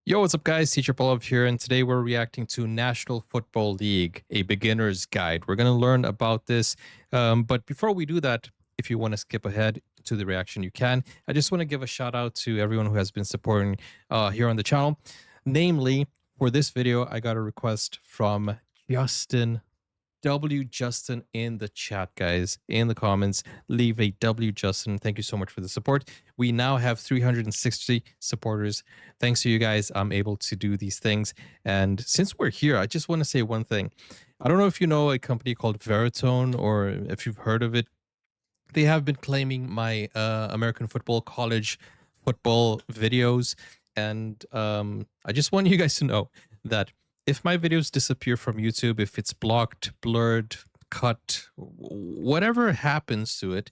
Yo, what's up, guys? Teacher Paul here, and today we're reacting to National Football League, a beginner's guide. We're going to learn about this, but before we do that, if you want to skip ahead to the reaction, you can. I just want to give a shout out to everyone who has been supporting here on the channel. Namely, for this video, I got a request from Justin. Justin in the chat, guys, in the comments, leave a Justin. Thank you so much for the support. We now have 360 supporters. Thanks to you guys, I'm able to do these things. And since we're here, I just want to say one thing. I don't know if you know a company called Veritone or if you've heard of it. They have been claiming my American football, college football videos. And I just want you guys to know that if my videos disappear from YouTube, if it's blocked, blurred, cut, whatever happens to it,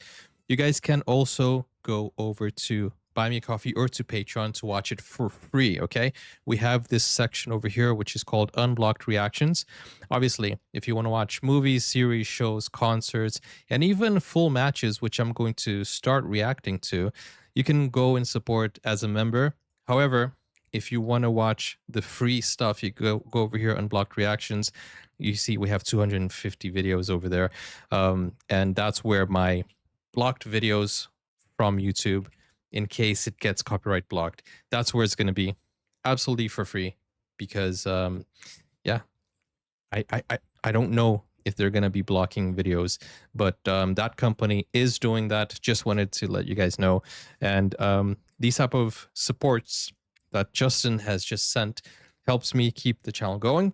you guys can also go over to Buy Me a Coffee or to Patreon to watch it for free, okay? We have this section over here, which is called Unblocked Reactions. Obviously, if you want to watch movies, series, shows, concerts, and even full matches, which I'm going to start reacting to, you can go and support as a member. However, if you want to watch the free stuff, you go over here, Unblocked Reactions. You see we have 250 videos over there. And that's where my blocked videos from YouTube, in case it gets copyright blocked, that's where it's going to be absolutely for free. Because, yeah, I don't know if they're going to be blocking videos, but that company is doing that. Just wanted to let you guys know. And these type of supports that Justin has just sent helps me keep the channel going.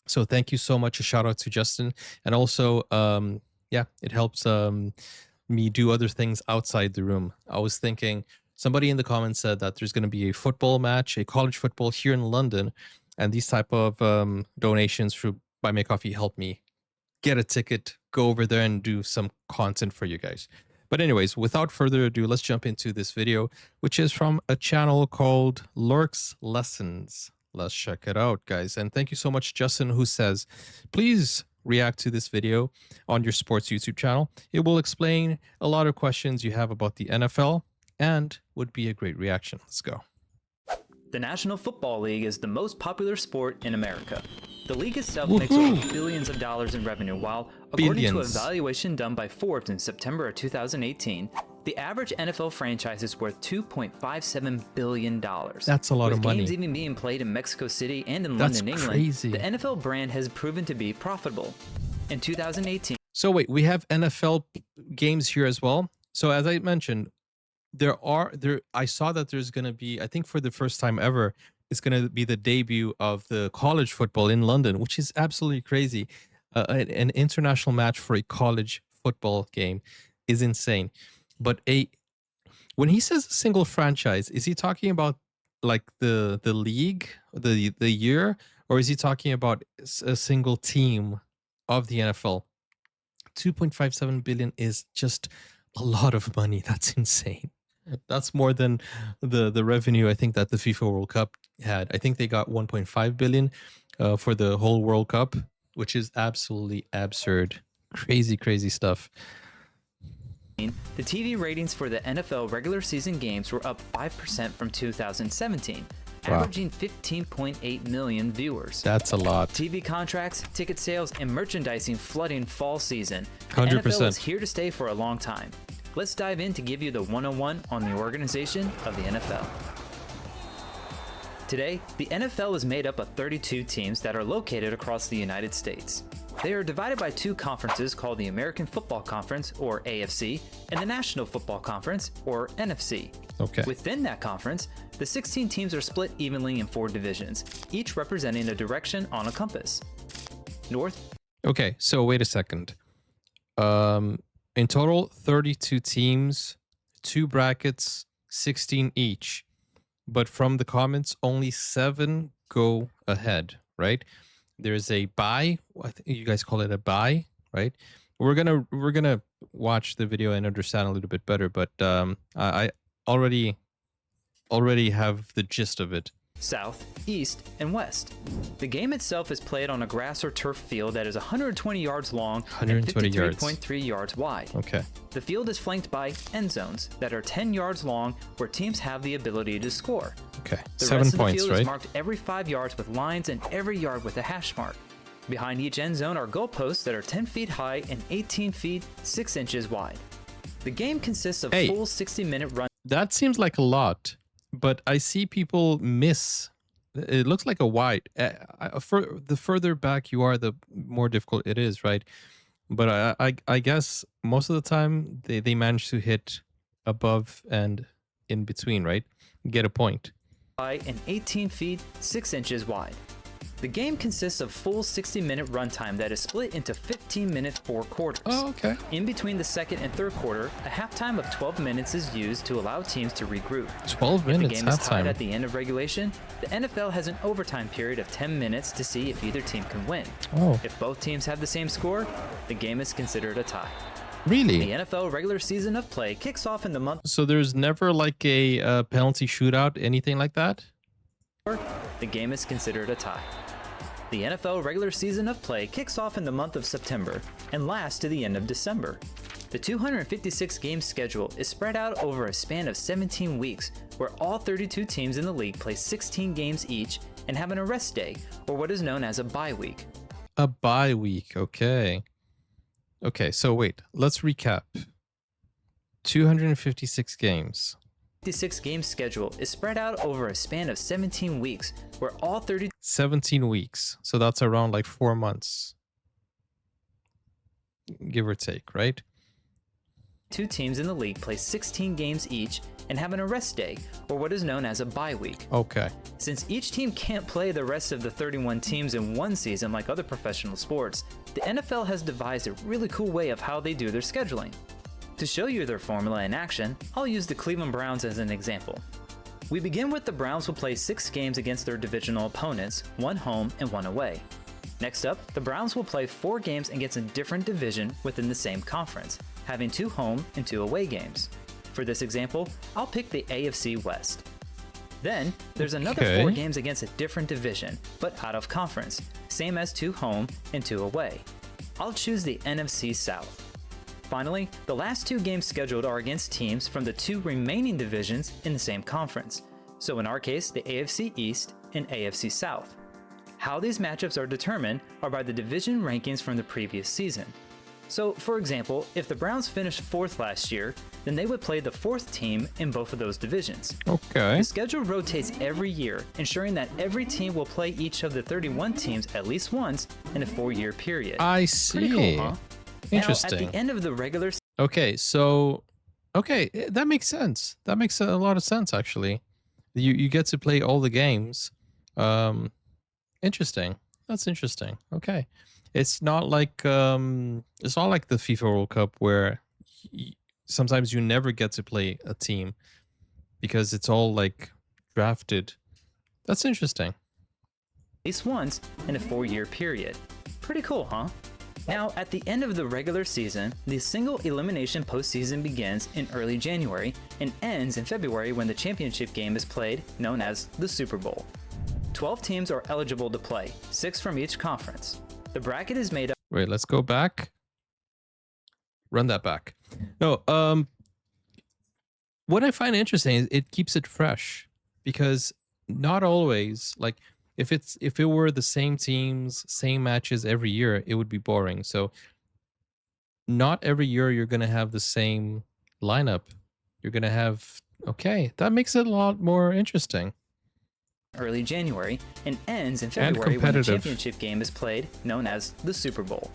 So thank you so much. A shout out to Justin. And also, yeah, it helps me do other things outside the room. I was thinking, somebody in the comments said that there's going to be a football match, a college football here in London. And these type of donations through Buy Me a Coffee help me get a ticket, go over there and do some content for you guys. But anyways, without further ado, let's jump into this video, which is from a channel called Lurk's Lessons. Let's check it out, guys. And thank you so much, Justin, who says, please react to this video on your sports YouTube channel. It will explain a lot of questions you have about the NFL and would be a great reaction. Let's go. The National Football League is the most popular sport in America. The league itself makes over billions of dollars in revenue, while, according to an evaluation done by Forbes in September of 2018, the average NFL franchise is worth $2.57 billion. That's a lot of money. With games even being played in Mexico City and in London, England, the NFL brand has proven to be profitable. In 2018... So wait, we have NFL games here as well. So as I mentioned, I saw that there's going to be, I think for the first time ever, it's going to be the debut of the college football in London, which is absolutely crazy. An international match for a college football game is insane. But when he says a single franchise, is he talking about like the league, the year, or is he talking about a single team of the NFL? 2.57 billion is just a lot of money. That's insane. That's more than the revenue I think that the FIFA World Cup had. I think they got 1.5 billion for the whole World Cup, which is absolutely absurd. Crazy stuff. The TV ratings for the NFL regular season games were up 5% from 2017, averaging 15.8 million viewers. That's a lot. TV contracts, ticket sales, and merchandising flooding fall season. The 100%. NFL is here to stay for a long time. Let's dive in to give you the 101 on the organization of the NFL. Today, the NFL is made up of 32 teams that are located across the United States. They are divided by two conferences called the American Football Conference, or AFC, and the National Football Conference, or NFC. Okay. Within that conference, the 16 teams are split evenly in 4 divisions, each representing a direction on a compass. North. Okay, so wait a second. In total, 32 teams, 2 brackets, 16 each. But from the comments, only 7 go ahead, right? There's a bye. I think you guys call it a bye, right? We're gonna watch the video and understand a little bit better, but I already have the gist of it. South, East, and West. The game itself is played on a grass or turf field that is 120 yards long and 53.3 yards wide. Okay. The field is flanked by end zones that are 10 yards long where teams have the ability to score. Okay. The 7 rest of the points, field right? is marked every 5 yards with lines and every yard with a hash mark. Behind each end zone are goalposts that are 10 feet high and 18 feet 6 inches wide. The game consists of full 60-minute run. That seems like a lot, but I see people miss. It looks like a wide. The further back you are, the more difficult it is, right? But I guess most of the time they manage to hit above and in between, right? Get a point. High and 18 feet 6 inches wide. The game consists of full 60-minute runtime that is split into 15-minute 4 quarters. Oh, okay. In between the second and third quarter, a halftime of 12 minutes is used to allow teams to regroup. 12 minutes, If the game is tied halftime. at the end of regulation, the NFL has an overtime period of 10 minutes to see if either team can win. Oh, If both teams have the same score, the game is considered a tie. really? The NFL regular season of play kicks off in the month. So there's never like a penalty shootout, anything like that? The game is considered a tie. The NFL regular season of play kicks off in the month of September and lasts to the end of December. The 256-game schedule is spread out over a span of 17 weeks, where all 32 teams in the league play 16 games each and have an rest day, or what is known as a bye week. A bye week, okay. Okay, so wait, let's recap. 256 games. 56-game schedule is spread out over a span of 17 weeks, where all 32 17 weeks. So that's around like 4 months. Give or take, right? teams in the league play 16 games each and have an rest day, or what is known as a bye week. Okay. Since each team can't play the rest of the 31 teams in one season like other professional sports, the NFL has devised a really cool way of how they do their scheduling. To show you their formula in action, I'll use the Cleveland Browns as an example. We begin with the Browns will play 6 games against their divisional opponents, 1 home and 1 away. Next up, the Browns will play 4 games against a different division within the same conference, having 2 home and 2 away games. For this example, I'll pick the AFC West. Then, there's another 4 games against a different division, but out of conference, same as 2 home and 2 away. I'll choose the NFC South. Finally, the last 2 games scheduled are against teams from the 2 remaining divisions in the same conference. So in our case, the AFC East and AFC South. How these matchups are determined are by the division rankings from the previous season. So, for example, if the Browns finished 4th last year, then they would play the 4th team in both of those divisions. Okay. The schedule rotates every year, ensuring that every team will play each of the 31 teams at least once in a 4-year period. I see. Pretty cool, huh? Interesting. Now, at the end of the regular Okay, so that makes sense. That makes a lot of sense actually. You get to play all the games. Interesting. That's interesting. Okay. It's not like the FIFA World Cup where sometimes you never get to play a team because it's all like drafted. That's interesting. At least once in a 4-year period. Pretty cool, huh? Now, at the end of the regular season, the single elimination postseason begins in early January and ends in February when the championship game is played, known as the Super Bowl. 12 teams are eligible to play, 6 from each conference. The bracket is made up. Wait, let's go back. Run that back. No, what I find interesting is it keeps it fresh because not always, like, if it were the same teams, same matches every year, it would be boring. So not every year you're going to have the same lineup. You're going to have, okay, that makes it a lot more interesting. Early January and ends in February when the championship game is played, known as the Super Bowl.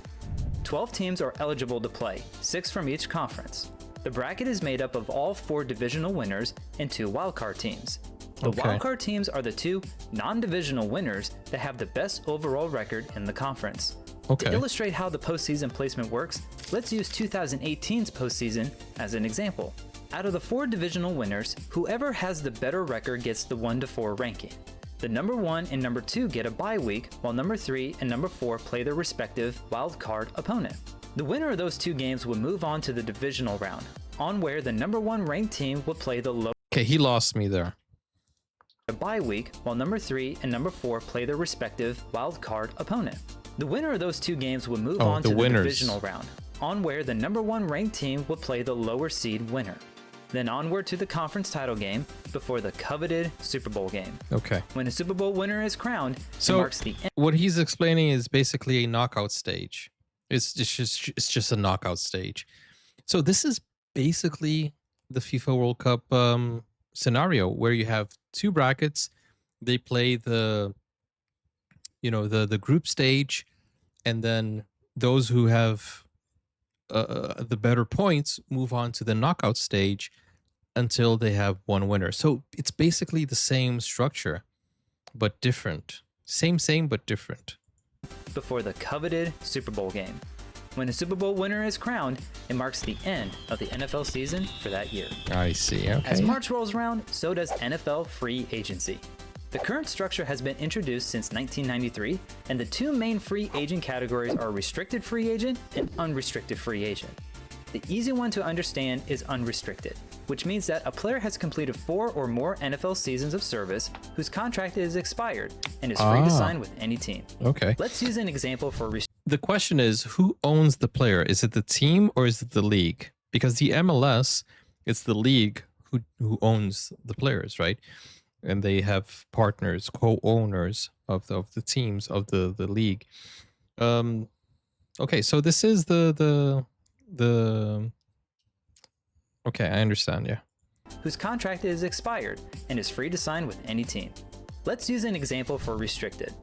12 teams are eligible to play, 6 from each conference. The bracket is made up of all 4 divisional winners and 2 wildcard teams. The wildcard teams are the 2 non-divisional winners that have the best overall record in the conference. To illustrate how the postseason placement works, let's use 2018's postseason as an example. Out of the 4 divisional winners, whoever has the better record gets the 1 to 4 ranking. The number 1 and number 2 get a bye week, while number 3 and number 4 play their respective wildcard opponent. The winner of those 2 games would move on to the divisional round, on where the number 1 ranked team would play the low. Okay, he lost me there. a bye week, while number 3 and number 4 play their respective wild card opponent. The winner of those two games would move on to the divisional round, on where the number 1 ranked team would play the lower seed winner. Then onward to the conference title game before the coveted Super Bowl game. Okay. When a Super Bowl winner is crowned, so it marks the end. What he's explaining is basically a knockout stage. It's just a knockout stage. So this is basically the FIFA World Cup scenario where you have two brackets. They play the group stage, and then those who have the better points move on to the knockout stage until they have one winner. So it's basically the same structure, but different. Same, but different. Before the coveted Super Bowl game. When a Super Bowl winner is crowned, it marks the end of the NFL season for that year. I see, okay. As March rolls around, so does NFL free agency. The current structure has been introduced since 1993, and the two main free agent categories are restricted free agent and unrestricted free agent. The easy one to understand is unrestricted, which means that a player has completed 4 or more NFL seasons of service whose contract is expired and is free to sign with any team. Okay. Let's use an example for the question is, who owns the player? Is it the team or is it the league? Because the MLS, it's the league who owns the players, right? And they have partners, co-owners of the teams of the league. Okay, so this is the okay, I understand, yeah. Whose contract is expired and is free to sign with any team. Let's use an example for restricted.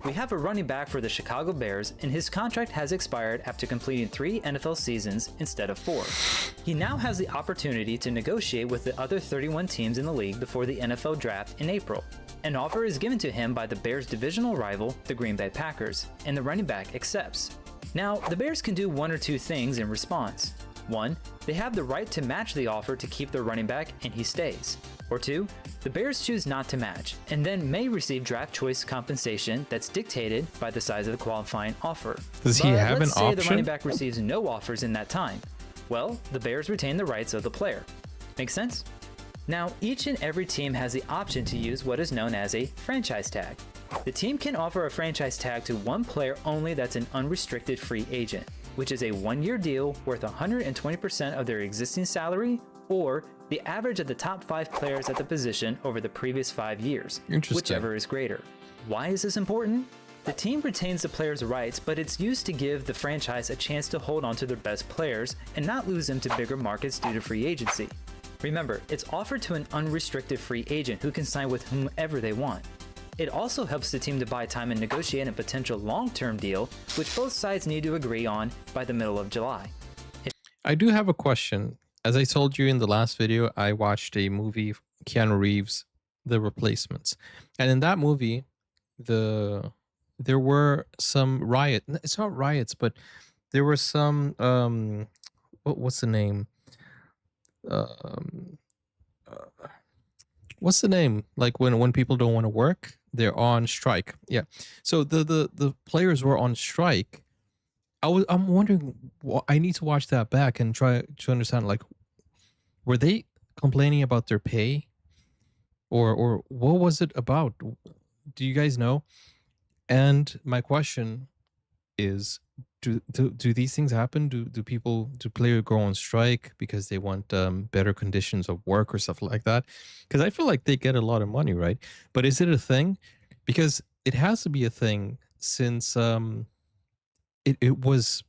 We have a running back for the Chicago Bears, and his contract has expired after completing 3 NFL seasons instead of 4. He now has the opportunity to negotiate with the other 31 teams in the league before the NFL draft in April. An offer is given to him by the Bears' divisional rival, the Green Bay Packers, and the running back accepts. Now, the Bears can do one or two things in response. 1, they have the right to match the offer to keep their running back and he stays. Or 2, the Bears choose not to match and then may receive draft choice compensation that's dictated by the size of the qualifying offer. Does he have an option? Let's say the running back receives no offers in that time. Well, the Bears retain the rights of the player. Make sense? Now, each and every team has the option to use what is known as a franchise tag. The team can offer a franchise tag to one player only that's an unrestricted free agent, which is a 1-year deal worth 120% of their existing salary or the average of the top 5 players at the position over the previous 5 years, whichever is greater. Why is this important? The team retains the players' rights, but it's used to give the franchise a chance to hold on to their best players and not lose them to bigger markets due to free agency. Remember, it's offered to an unrestricted free agent who can sign with whomever they want. It also helps the team to buy time and negotiate a potential long-term deal, which both sides need to agree on by the middle of July. I do have a question. As I told you in the last video, I watched a movie, Keanu Reeves, The Replacements. And in that movie, there were some riots. It's not riots, but there were some, what's the name? What's the name? Like when people don't want to work, they're on strike. Yeah. So the players were on strike. I'm wondering. I need to watch that back and try to understand. Like, were they complaining about their pay, or what was it about? Do you guys know? And my question is, do these things happen? Do players go on strike because they want better conditions of work or stuff like that? Because I feel like they get a lot of money, right? But is it a thing? Because it has to be a thing since it was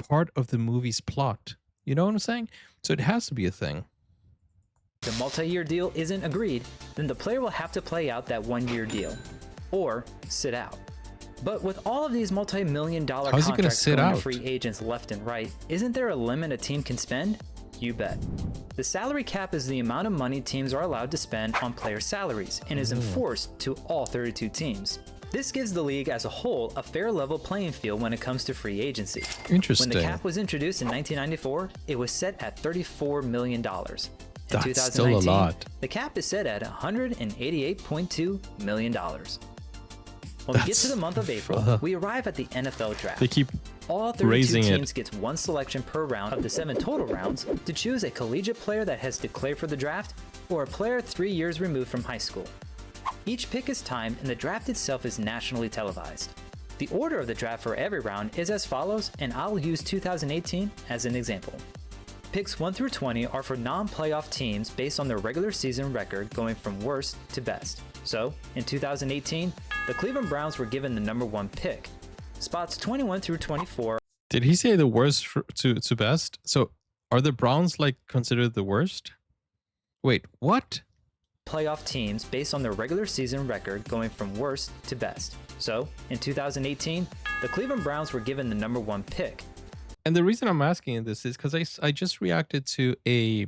part of the movie's plot. You know what I'm saying? So it has to be a thing. If the multi-year deal isn't agreed, then the player will have to play out that 1-year deal or sit out. But with all of these multi-million-dollar contracts going to free agents left and right, isn't there a limit a team can spend? You bet. The salary cap is the amount of money teams are allowed to spend on player salaries and is enforced to all 32 teams. This gives the league as a whole a fair level playing field when it comes to free agency. Interesting. When the cap was introduced in 1994, it was set at $34 million. In That's 2019, still a lot. The cap is set at $188.2 million. When we get to the month of April, we arrive at the NFL draft. They keep all 32 raising teams gets one selection per round of the 7 total rounds to choose a collegiate player that has declared for the draft or a player 3 years removed from high school. Each pick is timed and the draft itself is nationally televised. The order of the draft for every round is as follows, and I'll use 2018 as an example. Picks 1 through 20 are for non-playoff teams based on their regular season record going from worst to best. So, in 2018, the Cleveland Browns were given the number 1 pick. Spots 21 through 24. Did he say the worst to best? So, are the Browns like considered the worst? Wait, what? Playoff teams based on their regular season record going from worst to best. So, in 2018, the Cleveland Browns were given the number 1 pick. And the reason I'm asking this is because I just reacted to a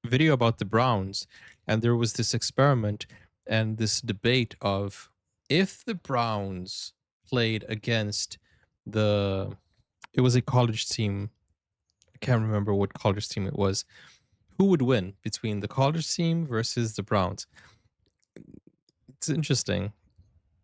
video about the Browns, and there was this experiment and this debate of if the Browns played against it was a college team. I can't remember what college team it was. Who would win between the college team versus the Browns? It's interesting.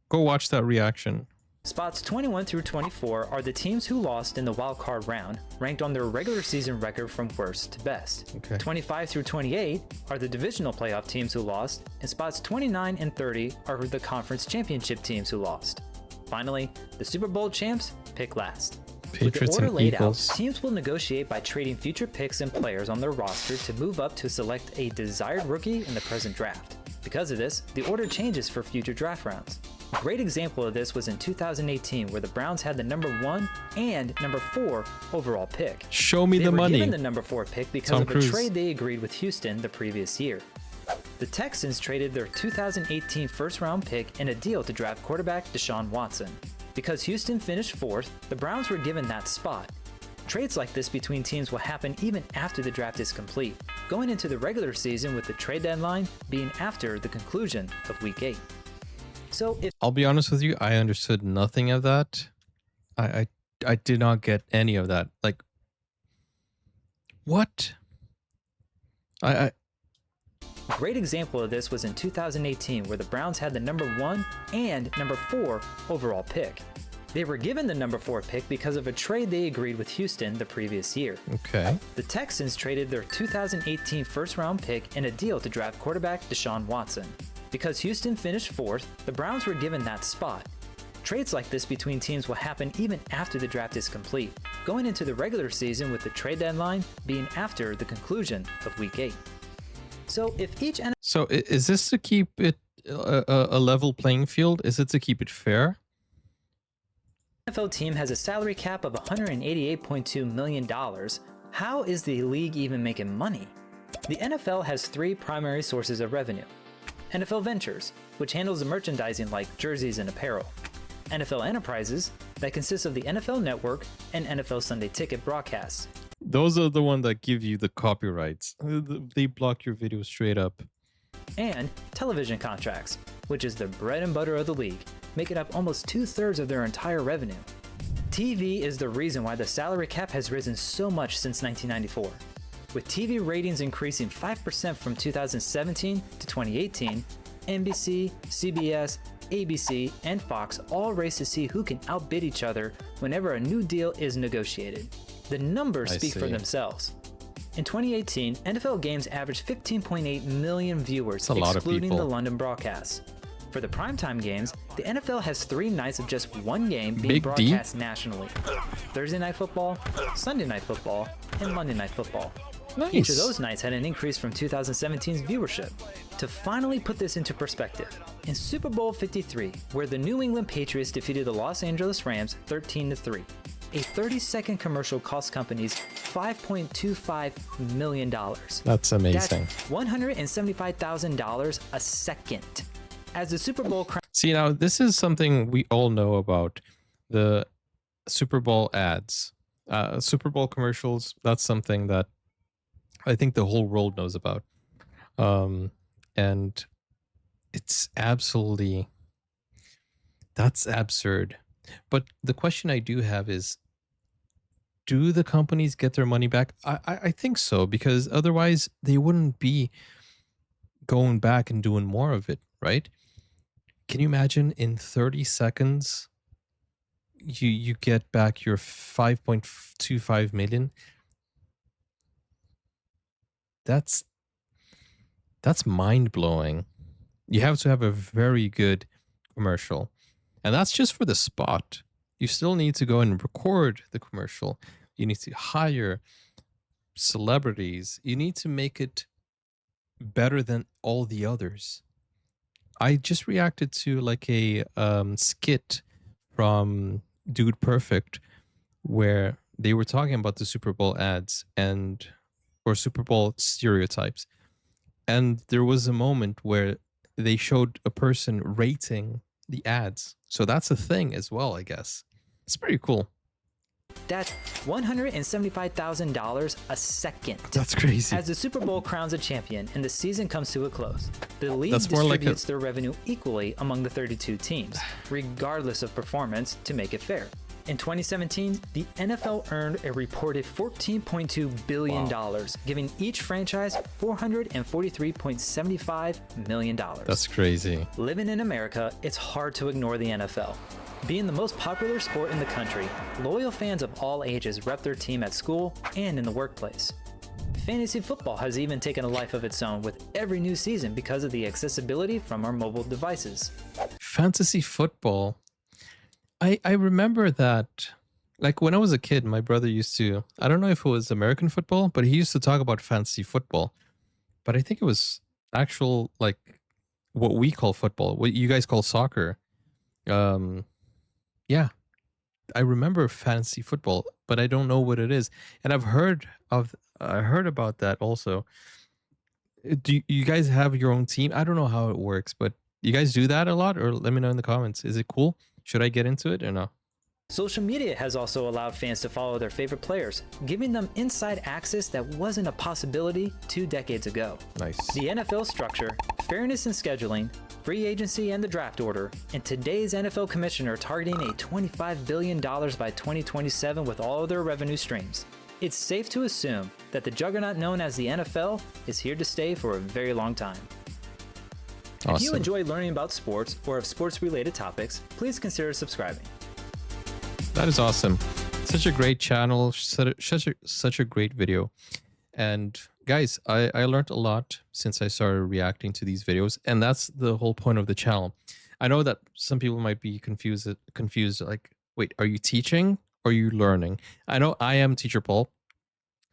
Go watch that reaction. Spots 21 through 24 are the teams who lost in the wildcard round, ranked on their regular season record from worst to best. Okay. 25 through 28 are the divisional playoff teams who lost, and spots 29 and 30 are the conference championship teams who lost. Finally, the Super Bowl champs pick last. Patriots With the order and laid Eagles. out, teams will negotiate by trading future picks and players on their roster to move up to select a desired rookie in the present draft. Because of this, the order changes for future draft rounds. A great example of this was in 2018, where the Browns had the number 1 and number 4 overall pick. Show me They the were money. given the number 4 pick because Tom of Cruise. a trade they agreed with Houston the previous year. The Texans traded their 2018 first-round pick in a deal to draft quarterback Deshaun Watson. Because Houston finished 4th, the Browns were given that spot. Trades like this between teams will happen even after the draft is complete, going into the regular season with the trade deadline being after the conclusion of Week 8. So if I'll be honest with you, I understood nothing of that. I did not get any of that. Like, what? A great example of this was in 2018, where the Browns had the number 1 and number 4 overall pick. They were given the number 4 pick because of a trade they agreed with Houston the previous year. Okay. The Texans traded their 2018 first-round pick in a deal to draft quarterback Deshaun Watson. Because Houston finished 4th, the Browns were given that spot. Trades like this between teams will happen even after the draft is complete, going into the regular season with the trade deadline being after the conclusion of Week 8. So if each So is this to keep it a level playing field? Is it to keep it fair? NFL team has a salary cap of $188.2 million, how is the league even making money? The NFL has 3 primary sources of revenue. NFL Ventures, which handles the merchandising like jerseys and apparel. NFL Enterprises, that consists of the NFL Network and NFL Sunday Ticket broadcasts. Those are the ones that give you the copyrights. They block your video straight up. And television contracts, which is the bread and butter of the league, making up almost 2/3 of their entire revenue. TV is the reason why the salary cap has risen so much since 1994. With TV ratings increasing 5% from 2017 to 2018, NBC, CBS, ABC, and Fox all race to see who can outbid each other whenever a new deal is negotiated. The numbers speak for themselves. In 2018, NFL games averaged 15.8 million viewers, excluding the London broadcasts. For the primetime games, the NFL has 3 nights of just one game being broadcast nationally: Thursday Night Football, Sunday Night Football, and Monday Night Football. Nice. Each of those nights had an increase from 2017's viewership. To finally put this into perspective, in Super Bowl 53, where the New England Patriots defeated the Los Angeles Rams 13-3, a 30-second commercial cost companies $5.25 million. That's amazing. That's $175,000 a second. As the Super Bowl See, now this is something we all know about, the Super Bowl ads. Super Bowl commercials, that's something that I think the whole world knows about. And it's absolutely, that's absurd. But the question I do have is, do the companies get their money back? I think so, because otherwise they wouldn't be going back and doing more of it, right? Can you imagine in 30 seconds, you get back your 5.25 million? That's mind-blowing. You have to have a very good commercial. And that's just for the spot. You still need to go and record the commercial. You need to hire celebrities. You need to make it better than all the others. I just reacted to like a skit from Dude Perfect where they were talking about the Super Bowl ads and or Super Bowl stereotypes. And there was a moment where they showed a person rating the ads. So that's a thing as well, I guess. It's pretty cool. That's $175,000 a second. That's crazy. As the Super Bowl crowns a champion and the season comes to a close, the league That's more like distributes their revenue equally among the 32 teams, regardless of performance, to make it fair. In 2017, the NFL earned a reported $14.2 billion, giving each franchise $443.75 million. That's crazy. Living in America, it's hard to ignore the NFL. Being the most popular sport in the country, loyal fans of all ages rep their team at school and in the workplace. Fantasy football has even taken a life of its own with every new season because of the accessibility from our mobile devices. Fantasy football. I remember that, like when I was a kid, my brother used to, I don't know if it was American football, but he used to talk about fantasy football. But I think it was actual, like what we call football, what you guys call soccer. Um, yeah, I remember fantasy football, but I don't know what it is. And I heard about that also. Do you guys have your own team? I don't know how it works, but you guys do that a lot, or let me know in the comments. Is it cool? Should I get into it or no? Social media has also allowed fans to follow their favorite players, giving them inside access that wasn't a possibility 2 decades ago. Nice. The NFL structure, fairness in scheduling, free agency and the draft order, and today's NFL commissioner targeting a $25 billion by 2027 with all of their revenue streams. It's safe to assume that the juggernaut known as the NFL is here to stay for a very long time. Awesome. If you enjoy learning about sports or have sports-related topics, please consider subscribing. That is awesome. Such a great channel, such a great video. And guys, I learned a lot since I started reacting to these videos, and that's the whole point of the channel. I know that some people might be confused like, wait, are you teaching or are you learning? I know I am Teacher Paul,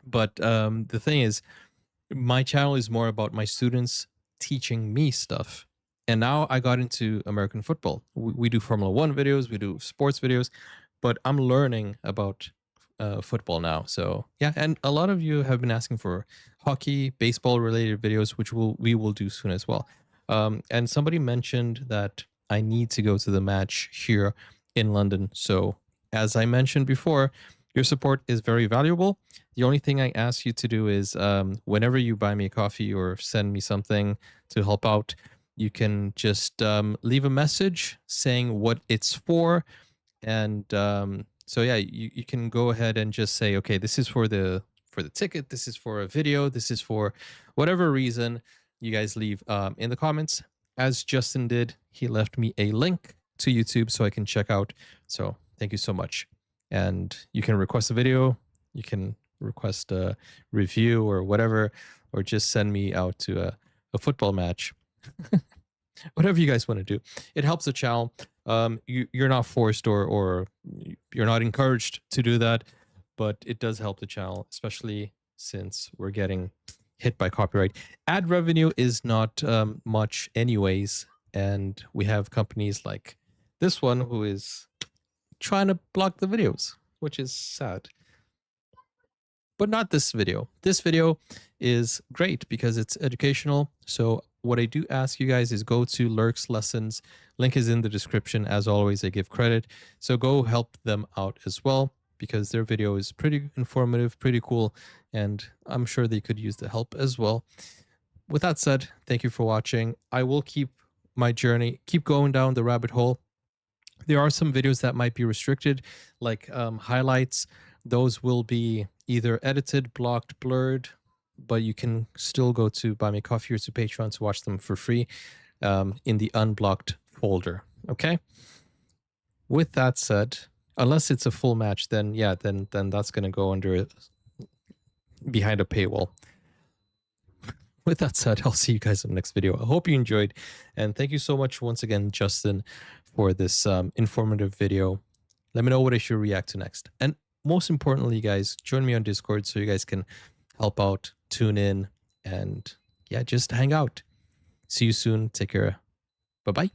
but the thing is, my channel is more about my students teaching me stuff. And now I got into American football. We do Formula One videos, we do sports videos, but I'm learning about football now. So yeah, and a lot of you have been asking for hockey, baseball related videos, which we will do soon as well. And somebody mentioned that I need to go to the match here in London. So as I mentioned before, your support is very valuable. The only thing I ask you to do is whenever you buy me a coffee or send me something to help out, you can just leave a message saying what it's for. And so yeah, you can go ahead and just say, okay, this is for the ticket, this is for a video, this is for whatever reason. You guys leave in the comments. As Justin did, he left me a link to YouTube so I can check out. So thank you so much. And you can request a video, you can request a review or whatever, or just send me out to a football match. Whatever you guys want to do. It helps the channel. You're not forced or you're not encouraged to do that, but it does help the channel, especially since we're getting hit by copyright. Ad revenue is not much anyways, and we have companies like this one who is trying to block the videos, which is sad. But not this video. This video is great because it's educational. So what I do ask you guys is go to Lurk's Lessons. Link is in the description. As always, I give credit. So go help them out as well because their video is pretty informative, pretty cool, and I'm sure they could use the help as well. With that said, thank you for watching. I will keep my journey, keep going down the rabbit hole. There are some videos that might be restricted, like highlights. Those will be either edited, blocked, blurred, but you can still go to Buy Me Coffee or to Patreon to watch them for free in the unblocked folder. Okay. With that said, unless it's a full match, then yeah, then that's gonna go under behind a paywall. with that said, I'll see you guys in the next video. I hope you enjoyed. And thank you so much once again, Justin, for this informative video. Let me know what I should react to next. And most importantly, guys, join me on Discord so you guys can help out, tune in, and yeah, just hang out. See you soon. Take care. Bye-bye.